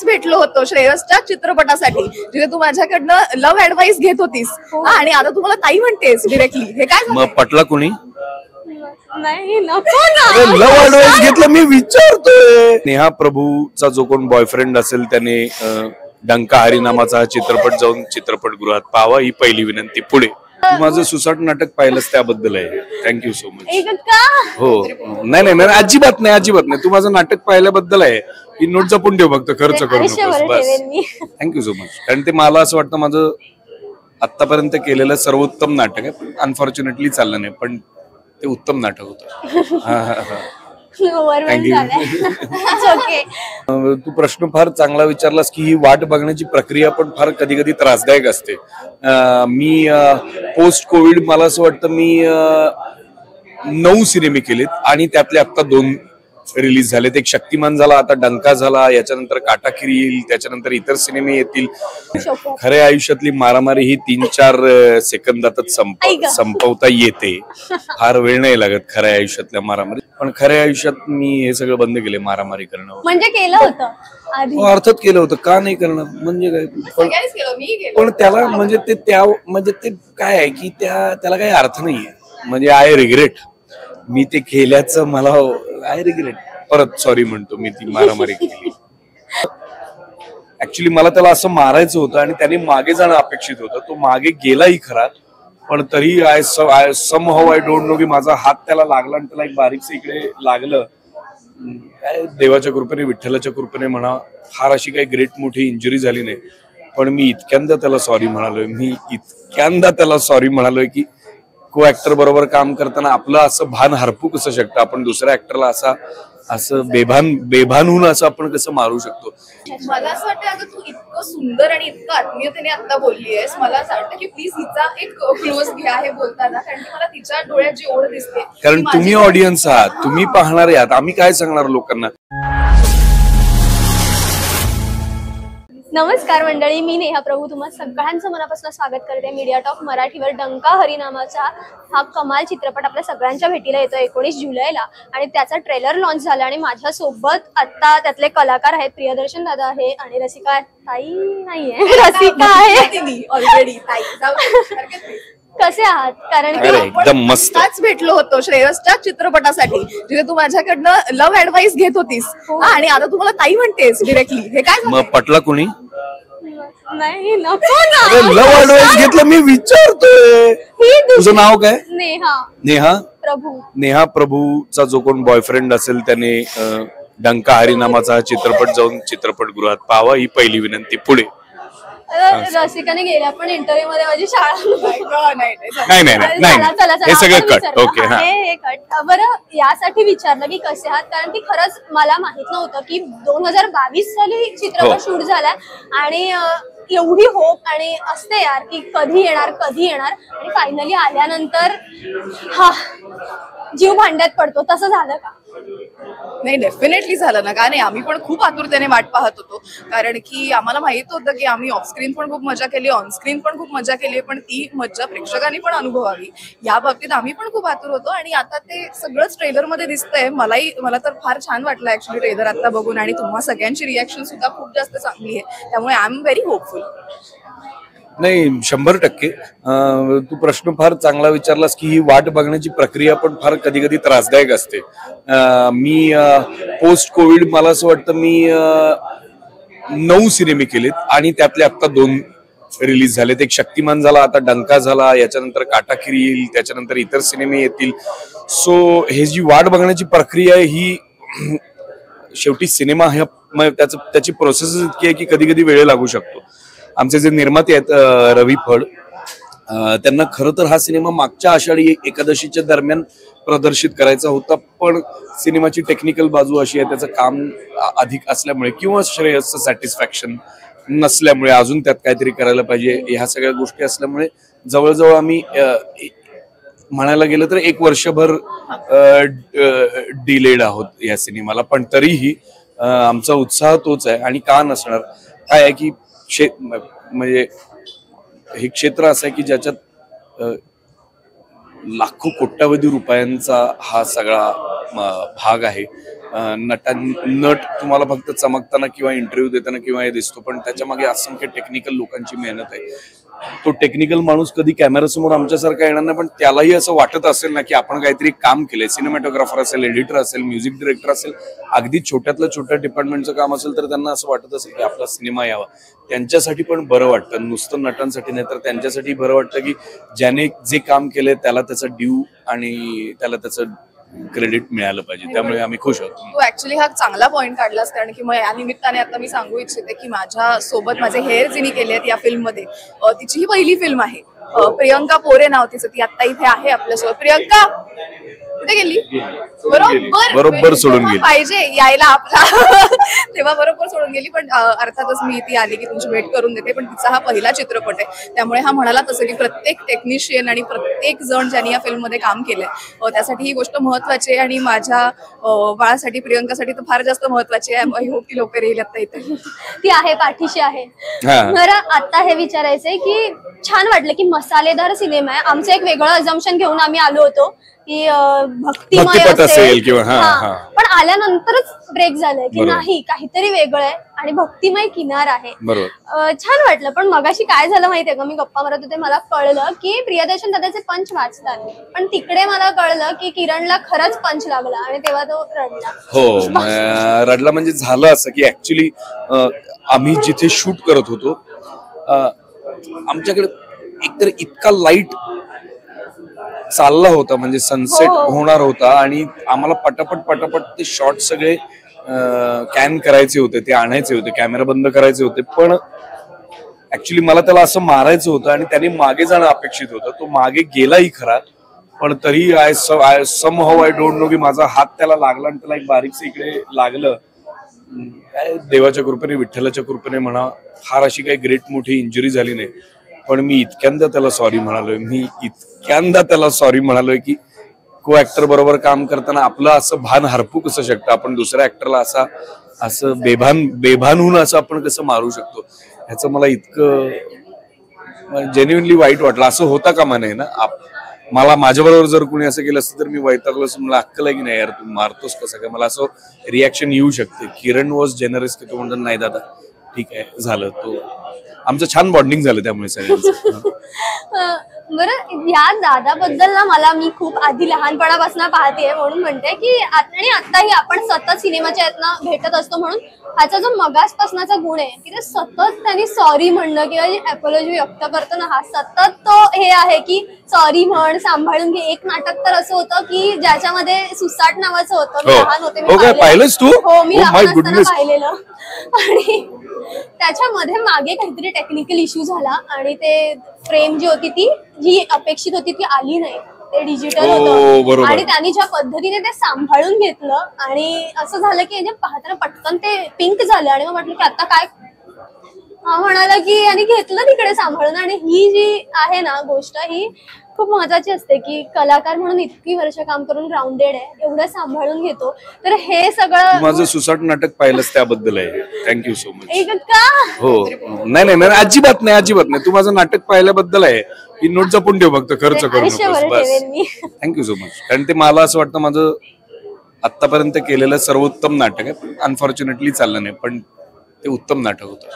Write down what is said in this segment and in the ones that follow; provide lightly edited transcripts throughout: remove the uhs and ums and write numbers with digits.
आत्ताच भेटलो होतो श्रेयसच्या चित्रपटासाठी, जिथे तू माझ्याकडनं लव्ह ऍडवाइस घेत होतीस आणि आता तू मला ताई म्हणतेस डिरेक्टली. हे काय मग पटला कोणी? नाही नको ना. लव्ह ऍडवाइस घेतलं मी विचारतोय. नेहा प्रभूचा जो कोण बॉयफ्रेंड असेल त्याने डंका हरी नामाचा हा चित्रपट जाऊन चित्रपटगृहात पाहावा ही पहिली विनंती. पुढे माझं सुसाट नाटक पाहिलंच त्याबद्दल आहे. Thank you so much. हो नाही नाही अजिबात नाही अजिबात नाही. तू माझं नाटक पाहिल्याबद्दल आहे ही नोट जपून ठेव फक्त खर्च करू नकोस बस. Thank you so much. कारण ते मला असं वाटतं माझं आतापर्यंत केलेलं सर्वोत्तम नाटक आहे. अनफॉर्च्युनेटली चाललं नाही पण ते उत्तम नाटक होतं. तू प्रश्न फार चांगला विचारलास की ही वाट बघण्याची प्रक्रिया पण फार कधी कधी त्रासदायक असते. मी पोस्ट कोविड मला असं वाटतं मी 9 सिनेमे केलेत आणि त्यातले आता 2 रिलीज झालेत. एक शक्तिमान झाला, आता डंका झाला, याच्यानंतर काटाकिरी येईल, त्याच्यानंतर इतर सिनेमे येतील. खऱ्या आयुष्यातली मारामारी ही 3-4 सेकंदातच संपवता येते. फार वेळ नाही लागत खऱ्या आयुष्यातल्या मारामारी. पण खऱ्या आयुष्यात मी हे सगळं बंद केले मारामारी करणं. म्हणजे केलं होतं अर्थात केलं होतं का नाही करणार म्हणजे काय. पण त्याला म्हणजे ते काय आहे की त्याला काही अर्थ नाहीये. म्हणजे आय रिग्रेट मी ते केल्याचं मला आय रिग्रेट परत सॉरी म्हणतो मी ती मारामारी केली. ऍक्च्युली मला त्याला असं मारायचं होतं आणि त्याने मागे जाणं अपेक्षित होतं. तो मागे गेलाही खरा पण तरी सम हाऊ आय डोंट नो की माझा हात त्याला लागला आणि त्याला एक बारीकसं इकडे लागलं. काय देवाच्या कृपेने विठ्ठलाच्या कृपेने म्हणा फार अशी काही ग्रेट मोठी इंजुरी झाली नाही. पण मी इतक्यांदा त्याला सॉरी म्हणालोय की को ऍक्टर बरोबर काम करताना आपलं असं भान हरपू कसं शकतं. आपण दुसऱ्या ऍक्टरला असं बेभान होऊन असं आपण कसं मारू शकतो. मला असं वाटतं अगं तू इतकं सुंदर आणि इतकं आत्मीयतेने आता बोलली आहेस. मला असं वाटतं की प्लीज हिचा एक क्लोज घ्या हे बोलताना, कारण की मला तिच्या डोळ्यात जी ओढ दिसते. कारण तुम्ही ऑडियन्स आहात, तुम्ही पाहणारे आहात, आम्ही काय सांगणार लोकांना. नमस्कार मंडळी, मी नेहा प्रभू तुम्हा सगळ्यांचं मनापासून स्वागत करते मीडिया टॉक मराठीवर. डंका हरी नामाचा हा कमाल चित्रपट आपल्या सगळ्यांच्या भेटीला येतो 19 जुलैला आणि त्याचा ट्रेलर लॉन्च झाला. आणि माझ्यासोबत आता त्यातले कलाकार आहेत. प्रियदर्शन दादा आहे आणि रसिका ताई नाहीये, रसिका आहे ऑलरेडी. कसे आहात? कारण की एकदम मस्त भेटलो होतो श्रेयसच्या चित्रपटासाठी, जिथे तू माझ्याकडनं लव्ह ऍडवाइस घेत होतीस आणि आता तू मला ताई म्हणतेस डिरेक्टली. हे काय मग पटला कोणी? नाही नको ना. लव्ह ऍडवाइस घेतलं मी विचारतोय. तुझं नाव काय? नेहा प्रभूचा जो कोण बॉयफ्रेंड असेल त्याने डंका हरी नामाचा हा चित्रपट जाऊन चित्रपटगृहात पाहावा ही पहिली विनंती. पुढे रसिकाने गेल्या पण इंटरव्ह्यू मध्ये माझी शाळा हे सगळं कट. ओके हे कट. बरं यासाठी विचारलं की कसे आहात, कारण की खरंच मला माहित नव्हतं की 2022 साली चित्रपट शूट झालाय आणि एवढी होप आणि असते यार की कधी येणार आणि फायनली आल्यानंतर हा जीव भांड्यात पडतो. तसं झालं का? नाही डेफिनेटली झालं ना. का नाही, आम्ही पण खूप आतुरतेने वाट पाहत होतो. कारण की आम्हाला माहित होतं की आम्ही ऑफस्क्रीन पण खूप मजा केली, ऑनस्क्रीन पण खूप मजा केली, पण ती मजा प्रेक्षकांनी पण अनुभवावी या बाबतीत आम्ही पण खूप आतुर होतो. आणि आता ते सगळंच ट्रेलर मध्ये दिसतंय. मला तर फार छान वाटलं ऍक्च्युली ट्रेलर आता बघून. आणि तुम्हा सगळ्यांची रिॲक्शन सुद्धा खूप जास्त चांगली आहे. त्यामुळे आय एम व्हेरी होपफुल. नाही 100%. तू प्रश्न फार चांगला विचारलास की ही वाट बघण्याची प्रक्रिया पण फार कधी कधी त्रासदायक असते. मी पोस्ट कोविड मला असं वाटतं मी 9 सिनेमे केलेत आणि त्यातले आता 2 रिलीज झालेत. एक शक्तिमान झाला, आता डंका झाला, याच्यानंतर काटाकिरी येईल, त्याच्यानंतर इतर सिनेमे येतील. सो हे जी वाट बघण्याची प्रक्रिया आहे ही शेवटी सिनेमा त्याची प्रोसेस इतकी आहे की कधी कधी वेळ लागू शकतो. आमचे जे निर्माते आहेत रवी फड, त्यांना खरं तर हा सिनेमा मागच्या आषाढी एकादशीच्या दरम्यान प्रदर्शित करायचा होता. पण सिनेमाची टेक्निकल बाजू अशी आहे, त्याचं काम अधिक असल्यामुळे किंवा श्रेयसचं सॅटिस्फॅक्शन नसल्यामुळे, अजून त्यात काहीतरी करायला पाहिजे ह्या सगळ्या गोष्टी असल्यामुळे जवळजवळ आम्ही म्हणायला गेलं तर 1 वर्षभर डिलेड आहोत या सिनेमाला. पण तरीही आमचा उत्साह तोच आहे. आणि का नसणार, काय आहे की म्हणजे हे क्षेत्र असं आहे की ज्याच्यात लाखो कोट्यावधी रुपयांचा हा सगळा भाग आहे. नट तुम्हाला फक्त चमकताना किंवा इंटरव्ह्यू देताना किंवा हे दिसतो, पण त्याच्या मागे असंख्य टेक्निकल लोकांची मेहनत आहे. तो टेक्निकल माणूस कधी कॅमेरासमोर आमच्यासारखा येणार नाही, पण त्यालाही असं वाटत असेल ना की आपण काहीतरी काम केलंय. सिनेमॅटोग्राफर असेल, एडिटर असेल, म्युझिक डिरेक्टर असेल, अगदी छोट्यातलं छोट्या डिपार्टमेंटचं काम असेल तर त्यांना असं वाटत असेल की आपला सिनेमा यावा. त्यांच्यासाठी पण बरं वाटतं, नुसतं नटांसाठी नाही तर त्यांच्यासाठी बरं वाटतं की ज्याने जे काम केलंय त्याला त्याचा ड्यू आणि त्याला त्याचं क्रेडिट मिळालं पाहिजे. त्यामुळे आम्ही खुश आहोत. तू ऍक्च्युली हा चांगला पॉईंट काढलास, कारण की मग या निमित्ताने आता मी सांगू इच्छिते की माझ्या सोबत माझे हेअर जिने केले आहेत या फिल्म मध्ये, तिची ही पहिली फिल्म आहे. प्रियंका पोरे नाव तिचं, ती आता इथे आहे आपल्यासोबत. प्रियंका कुठे गेली? बरोबर सोडून गेली. पाहिजे यायला आपला तेव्हा बरोबर सोडून गेली, पण अर्थातच मी ती आली की तुमची भेट करून देते. पण तिचा हा पहिला चित्रपट आहे, त्यामुळे हा म्हणाला तसं की प्रत्येक टेक्निशियन आणि प्रत्येक जण ज्यांनी या फिल्म मध्ये काम केलंय त्यासाठी ही गोष्ट महत्वाची आहे. आणि माझ्या बाळासाठी, प्रियंकासाठी तर फार जास्त महत्वाची आहे. आय होप ती लवकर येईल आता इथे. ती आहे, पाठीशी आहे. बरं, आता हे विचारायचंय की छान वाटलं की मसालेदार सिनेमा आहे. आमचं एक वेगळं अजम्पशन घेऊन आम्ही आलो होतो की भक्तिमय असेल किंवा पण आल्यानंतरच ब्रेक झालंय की नाही, काहीतरी वेगळं आहे आणि भक्तिमय किनार आहे. छान वाटलं. पण मगाशी काय झालं माहितीये का, मी गप्पा मारत होते, मला कळलं की प्रियदर्शन दादाचे पंच वाचतात, पण तिकडे मला कळलं की किरणला खरंच पंच लागला आणि तेव्हा तो रडला. हो, रडला म्हणजे झालं असं की ऍक्च्युली आम्ही जिथे शूट करत होतो आमच्याकडे एकतर इतका लाईट चालला होता, म्हणजे सनसेट होणार होता आणि आम्हाला पटापट ते शॉट सगळे कॅन करायचे होते, ते आणायचे होते, कॅमेरा बंद करायचे होते. पण ऍक्च्युली मला त्याला असं मारायचं होतं आणि त्याने मागे जाणं अपेक्षित होतं. तो मागे गेलाही खरा, पण तरी सम हाऊ आय डोंट नो की माझा हात त्याला लागला आणि त्याला एक बारीकसं इकडे लागलं. देवाच्या कृपेने, विठ्ठलाच्या कृपेने म्हणा, फार अशी काही ग्रेट मोठी इंजुरी झाली नाही. पण मी इतक्यांदा त्याला सॉरी म्हणालोय की को ऍक्टर बरोबर काम करताना आपलं असं भान हरपू कसं शकतं, आपण दुसऱ्या ऍक्टरला असं बेभान होऊन असं आपण कसं मारू शकतो, ह्याचं मला इतकं जेन्युइनली वाईट वाटलं. असं होता कामा नये ना. मला माझ्याबरोबर जर कोणी असं केलं असतं तर मी वैतागलो असं, मला अक्कल आहे की नाही यार, तू मारतोस कसं काय, मला असं रिॲक्शन येऊ शकते. किरण वॉज जेनरस की तो म्हणतो नाही दादा ठीक आहे झालं, तो आमचं छान बॉन्डिंग झालं त्यामुळे सगळ्यांचं. बरं, या दादाबद्दल ना मी खूप आधी लहानपणापासून पाहते, म्हणून म्हणते की आणि आताही आपण सतत सिनेमाच्या यातनं भेटत असतो, म्हणून ह्याचा जो मगासपासनाचा गुण आहे की ते सतत त्यांनी सॉरी म्हणणं किंवा जी अपॉलॉजी व्यक्त करतो ना, हा सतत तो हे आहे की सॉरी म्हण, सांभाळून घे. एक नाटक तर असं होतं की ज्याच्यामध्ये सुसाट नावाचं होतं, मी लहान होते, पाहिलंस तू? हो, मी लहान असताना पाहिलेलं. आणि त्याच्यामध्ये मागे काहीतरी टेक्निकल इश्यू झाला आणि ते फ्रेम जी होती ती जी अपेक्षित होती ती आली नाही, ते डिजिटल होतं आणि त्यांनी ज्या पद्धतीने ते सांभाळून घेतलं आणि असं झालं की पाहताना पटकन ते पिंक झालं आणि मग म्हटलं की आता काय, म्हणाला की आणि घेतलं तिकडे सांभाळून. आणि ही जी आहे ना गोष्ट, ही खूप महत्वाची असते की कलाकार म्हणून इतकी वर्ष काम करून ग्राउंडेड आहे, एवढं सांभाळून घेतो. तर हे सगळं माझं सुसाट नाटक पाहिलंच त्याबद्दल आहे. Thank you so much. का? हो, नाही अजिबात नाही. तू माझं नाटक पाहिल्याबद्दल आहे. ही नोट जपून ठेव, फक्त खर्च करू नकोस बस. Thank you so much. कारण ते मला असं वाटतं माझं आतापर्यंत केलेलं सर्वोत्तम नाटक आहे. अनफॉर्च्युनेटली चाललं नाही, पण ते उत्तम नाटक होतं.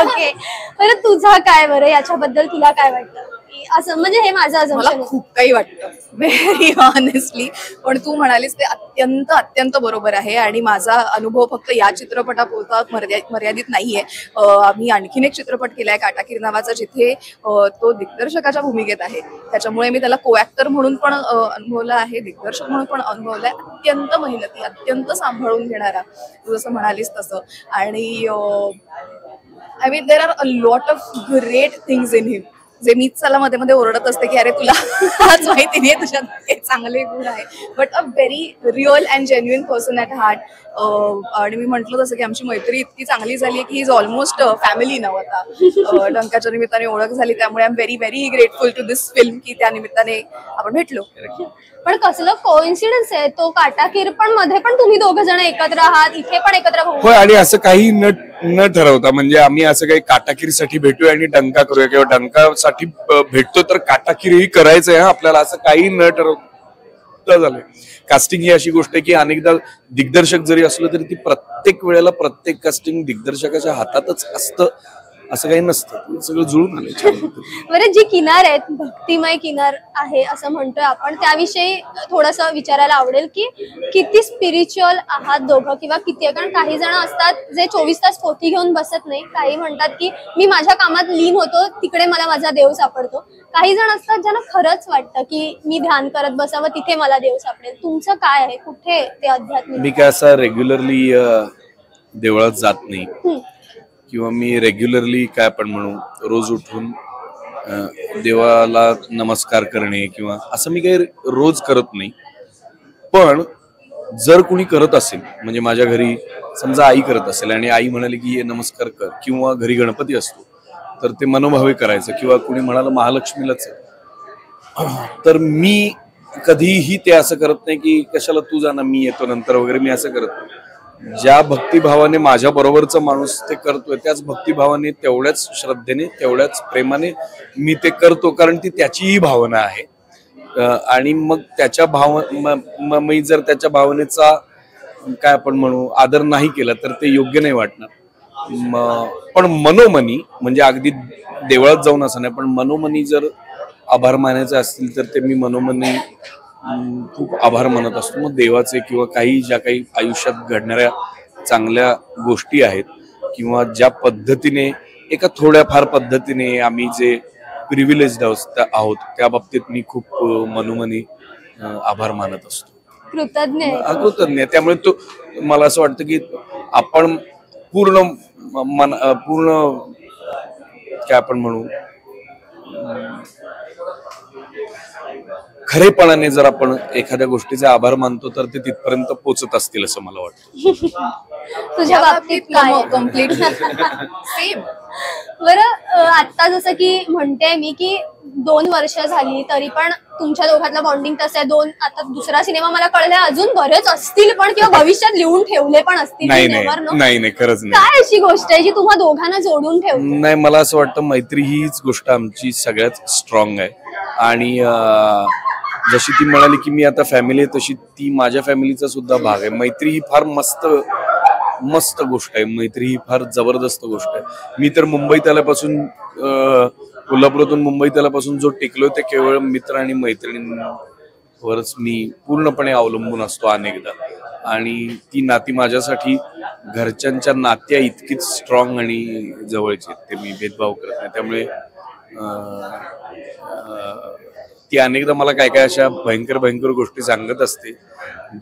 ओके. बरं, तुझा काय, बरं याच्याबद्दल तुला काय वाटतं? असं म्हणजे हे माझं मला खूप काही वाटतं व्हेरी ऑनेस्टली, पण तू म्हणालीस ते अत्यंत बरोबर आहे. आणि माझा अनुभव फक्त या चित्रपटापुरता मर्यादित नाहीये. आम्ही आणखीन एक चित्रपट केलाय काटाकीर नावाचा, जिथे तो दिग्दर्शकाच्या भूमिकेत आहे. त्याच्यामुळे मी त्याला को ऍक्टर म्हणून पण अनुभवलं आहे, दिग्दर्शक म्हणून पण अनुभवलंय. अत्यंत मेहनती, अत्यंत सांभाळून घेणारा, तू जसं म्हणालीस तसं. आणि I mean there are a lot of great things in him, जे मीच त्याला मध्ये मध्ये ओरडत असते की अरे तुला आज माहिती नाही तुझ्यात चांगले गुण आहे. But a very real and genuine person at heart. आणि मी म्हटलं तसं की आमची मैत्री इतकी चांगली झाली की इज ऑलमोस्ट फॅमिली नाव आता. डंकाच्या निमित्ताने ओळख झाली, त्यामुळे I am very very grateful to this film की त्या निमित्ताने आपण भेटलो. पण कसलं कोइन्सिडन्स आहे तो, काटाकीर पण मध्ये पण तुम्ही दोघं जण एकत्र आहात, इथे पण एकत्र. होय, आणि असं काही न ठरवता, म्हणजे आम्ही असं काही काटाकीरसाठी भेटूया आणि डंका करूया किंवा डंकासाठी भेटतो तर काटाकीरही करायचंय आपल्याला, असं काही न ठरवता खूपदा झालंय. कास्टिंग ही अशी गोष्ट आहे की अनेकदा दिग्दर्शक जरी असलं तरी ती प्रत्येक वेळेला प्रत्येक कास्टिंग दिग्दर्शकाच्या हातातच असतं असं काही नसतं. सगळं जुळून आलंय छान. बरं, जी किनार आहेत, भक्तिमय किनार आहे असं म्हणतोय आपण, त्याविषयी थोडस विचारायला आवडेल की किती स्पिरिच्युअल आहात दोघं, किंवा किती? कारण काही जण असतात जे 24 तास पोथी घेऊन बसत नाही, काही म्हणतात की मी माझ्या कामात लीन होतो, तिकडे मला माझा देव सापडतो. काही जण असतात ज्यांना खरंच वाटतं की मी ध्यान करत बसावं, तिथे मला देव सापडेल. तुमचं काय आहे, कुठे ते अध्यात्म? मी काय असं रेग्युलरली देवळात जात नाही, किंवा मी रेग्युलरली काय आपण म्हणू रोज उठून देवाला नमस्कार करणे किंवा असं मी काही रोज करत नाही. पण जर कुणी करत असेल, म्हणजे माझ्या घरी समजा आई करत असेल आणि आई म्हणाली की ये नमस्कार कर, किंवा घरी गणपती असतो तर ते मनोभावे करायचं, किंवा कुणी म्हणालं महालक्ष्मीलाच आहे, तर मी कधीही ते असं करत नाही की कशाला तू जाणं मी येतो नंतर वगैरे. मी असं करत नाही. ज्या भक्तिभावाने माझ्या बरोबरचा माणूस ते करतोय त्याच भक्तिभावाने, तेवढ्याच श्रद्धेने, तेवढ्याच प्रेमाने मी ते करतो, कारण ती त्याचीही भावना आहे. आणि मग त्याच्या मी जर त्याच्या भावनेचा काय आपण म्हणू आदर नाही केला तर ते योग्य नाही वाटणार. पण मनोमनी, म्हणजे अगदी देवळात जाऊन असं नाही, पण मनोमनी जर आभार मानायचे असतील तर ते मी मनोमनी खूप आभार मानत असतो. मग देवाचे किंवा काही ज्या काही आयुष्यात घडणाऱ्या चांगल्या गोष्टी आहेत, किंवा ज्या पद्धतीने एका थोड्याफार पद्धतीने आम्ही जे प्रिव्हिलेज्ड आहोत त्या बाबतीत मी खूप मनोमनी आभार मानत असतो. कृतज्ञ. त्यामुळे तो मला असं वाटतं की आपण पूर्ण काय आपण म्हणू खरेपणाने जर आपण एखाद्या गोष्टीचे आभार मानतो तर ते तिथपर्यंत पोचत असतील असं मला वाटतं. तुझ्या बाबतीत काय? Complete same. बरं, आता जसं की म्हणते मी की 2 वर्ष झाली तरी पण तुमच्या दोघांतलं बॉन्डिंग तसं आहे. आता दुसरा सिनेमा मला कळलंय अजून बरेच असतील पण, किंवा भविष्यात लिहून ठेवले पण असतील. नाही खरंच नाही. काय अशी गोष्ट आहे जी तुम्हा दोघांना जोडून ठेवते? नाही, मला असं वाटतं मैत्री हीच गोष्ट आमची सगळ्यात स्ट्रॉंग आहे. आणि जशी ती म्हणाली की मी आता फॅमिली आहे, तशी ती माझ्या फॅमिलीचा सुद्धा भाग आहे. मैत्री ही फार मस्त गोष्ट आहे. मैत्री ही फार जबरदस्त गोष्ट आहे. मी तर मुंबईत आल्यापासून, कोल्हापुरातून मुंबईत आल्यापासून जो टिकलोय ते केवळ मित्र आणि मैत्रिणींवरच मी पूर्णपणे अवलंबून असतो अनेकदा. आणि ती नाती माझ्यासाठी घरच्यांच्या नात्या इतकीच स्ट्रॉंग आणि जवळची आहेत. ते मी भेदभाव करत नाही. त्यामुळे ती अनेकदा मला काय काय अशा भयंकर गोष्टी सांगत असते,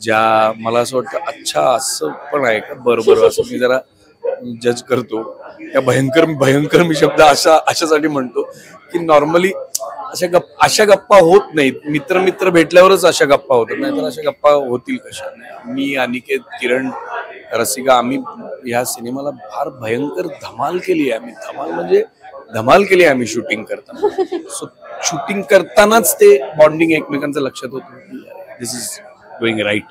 ज्या मला असं वाटतं अच्छा असं पण आहे का, बरोबर असं मी जरा जज करतो. त्या भयंकर मी शब्द अशासाठी म्हणतो की नॉर्मली अशा गप्पा होत नाहीत. मित्र भेटल्यावरच अशा गप्पा होतात, नाही तर अशा गप्पा होतील कशा? मी, अनिकेत, किरण, रसिका, आम्ही ह्या सिनेमाला फार भयंकर धमाल केली आहे. धमाल केली आहे आम्ही शूटिंग करताना. सो शूटिंग करतानाच ते बॉन्डिंग एकमेकांचं लक्षात होतं, दिस इज डुईंग राईट.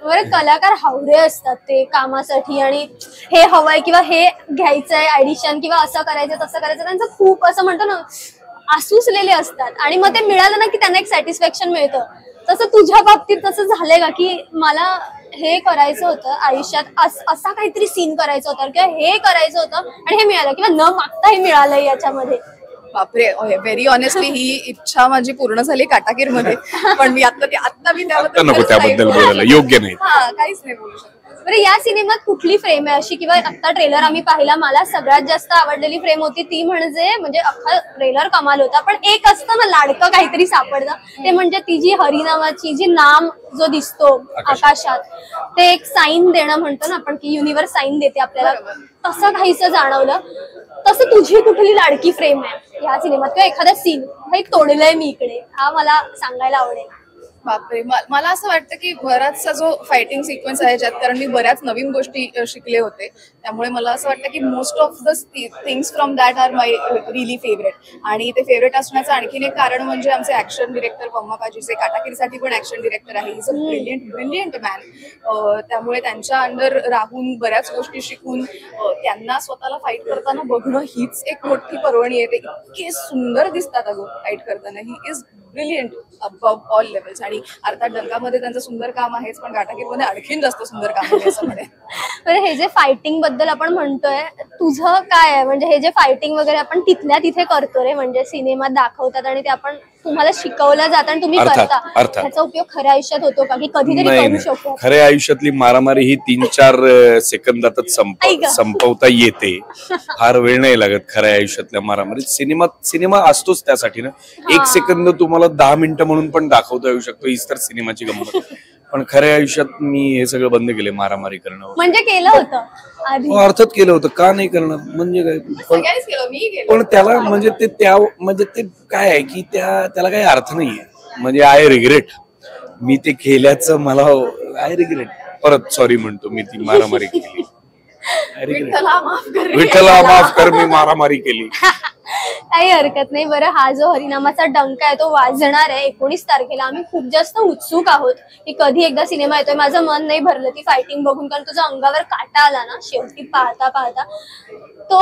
बरं, कलाकार हावरे असतात ते कामासाठी, आणि हे हवंय किंवा हे घ्यायचंय ऍडिशन किंवा असं करायचं तसं करायचं, त्यांचं खूप असं म्हणतो ना आसुसलेले असतात, आणि मग ते मिळालं ना की त्यांना एक सॅटिस्फॅक्शन मिळतं. तसं तुझ्या बाबतीत तसं झालंय का की मला हे करायचं होतं आयुष्यात, असा काहीतरी सीन करायचं होतं किंवा हे करायचं होतं आणि हे मिळालं, किंवा न मागता हे मिळालंय याच्यामध्ये? बापरे, व्हेरी ऑनेस्टली ही इच्छा माझी पूर्ण झाली काटाकीर मध्ये. पण मी आता मी त्याबद्दल बोलायला योग्य नाही. काहीच नाही बोलू शकत. बरं, या सिनेमात कुठली फ्रेम आहे अशी, किंवा आता ट्रेलर आम्ही पाहिला, मला सगळ्यात जास्त आवडलेली फ्रेम होती ती म्हणजे अख्खा ट्रेलर कमाल होता, पण एक असतं ना लाडकं काहीतरी सापडतं, ते म्हणजे ती जी हरी नावाची जी नाम जो दिसतो आकाशात, ते एक साईन देणं म्हणतो ना आपण की युनिव्हर्स साईन देते आपल्याला, तसं काहीसं जाणवलं. तसं तुझी कुठली लाडकी फ्रेम आहे या सिनेमात, किंवा एखादा सीन हे तोडलंय मी इकडे, हा मला सांगायला आवडेल. बापरे, मला असं वाटतं की बराचसा जो फायटिंग सिक्वेन्स आहे ज्यात, कारण मी बऱ्याच नवीन गोष्टी शिकले होते, त्यामुळे मला असं वाटतं की most of the things from that are my really favourite. आणि ते फेवरेट असण्याचं आणखीन एक कारण म्हणजे आमचे ऍक्शन डिरेक्टर पम्मा पाजीचे, काटाकीरसाठी पण ऍक्शन डिरेक्टर आहे. Is a brilliant man. त्यामुळे त्यांच्या अंडर राहून बऱ्याच गोष्टी शिकून त्यांना स्वतःला फाईट करताना बघणं हीच एक मोठी पर्वणी आहे. ते इतके सुंदर दिसतात अगं फाईट करताना. He is brilliant above all levels. आणि अर्थात डंकामध्ये त्यांचं सुंदर काम आहेच, पण गाटाकीमध्ये आणखीन जास्त सुंदर काम आहे असं म्हणेन. तर हे जे फायटिंग बद्दल आपण म्हणतोय, तुझं काय आहे म्हणजे हे जे फायटिंग वगैरे आपण तिथल्या तिथे करतो रे, म्हणजे सिनेमात दाखवतात आणि ते आपण तुम्हाला शिकवलं जातं आणि तुम्ही करता, त्याचा उपयोग खऱ्या आयुष्यात होतो का, की कधीतरी करू शकतो? खऱ्या आयुष्यातली मारामारी ही 3-4 सेकंदातच संपवता येते. फार वेळ नाही लागत खऱ्या आयुष्यातल्या मारामारीत. सिनेमा असतोच त्यासाठी ना. 1 सेकंद तुम्हाला 10 मिनिटं म्हणून पण दाखवता येऊ शकतो, हीच तर सिनेमाची गंमत. पण खऱ्या आयुष्यात मी हे सगळं बंद केले, मारामारी करणं. म्हणजे केलं होतं आधी? अर्थात केलं होतं, का नाही करणार, म्हणजे काय. पण त्याला म्हणजे ते काय आहे की त्याला काही अर्थ नाहीये. म्हणजे आय रिग्रेट, मी ते केल्याचं मला आय रिग्रेट. परत सॉरी म्हणतो, मी ती मारामारी केली. विठ्ठला माफ कर, मी मारामारी केली. काही हरकत नाही. बरं, हा जो हरिनामाचा डंका आहे तो वाजणार आहे 19 तारखेला. आम्ही खूप जास्त उत्सुक आहोत की कधी एकदा सिनेमा येतोय. माझं मन नाही भरलं ती फायटिंग बघून, कारण तुझ्या अंगावर काटा आला ना शेवटी पाहता पाहता. तो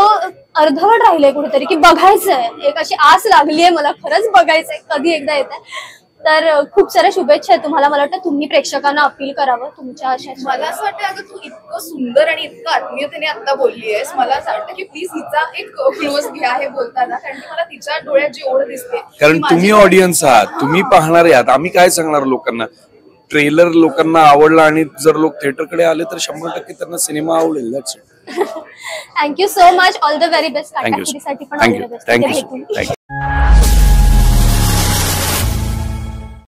अर्धवट राहिलंय कुठेतरी की बघायचंय, एक अशी आस लागलीये मला, खरंच बघायचंय कधी एकदा येत आहे. तर खूप साऱ्या शुभेच्छा आहेत तुम्हाला. मला वाटतं तुम्ही प्रेक्षकांना अपील करावं तुमच्या अशा. मला असं वाटतं अगं तू इतकं सुंदर आणि इतकं आत्मीयतेने आता बोलली आहेस, मला असं वाटतं की प्लीज हिचा एक क्लोज घ्या हे बोलताना, कारण की मला तिच्या डोळ्यात जी ओढ दिसते. कारण तुम्ही ऑडियन्स आहात, तुम्ही पाहणारे आहात. आम्ही काय सांगणार लोकांना? ट्रेलर लोकांना आवडला आणि जर लोक थिएटरकडे आले तर 100% त्यांना सिनेमा आवडेल. That's it. Thank you so much. All the very best. Thank you.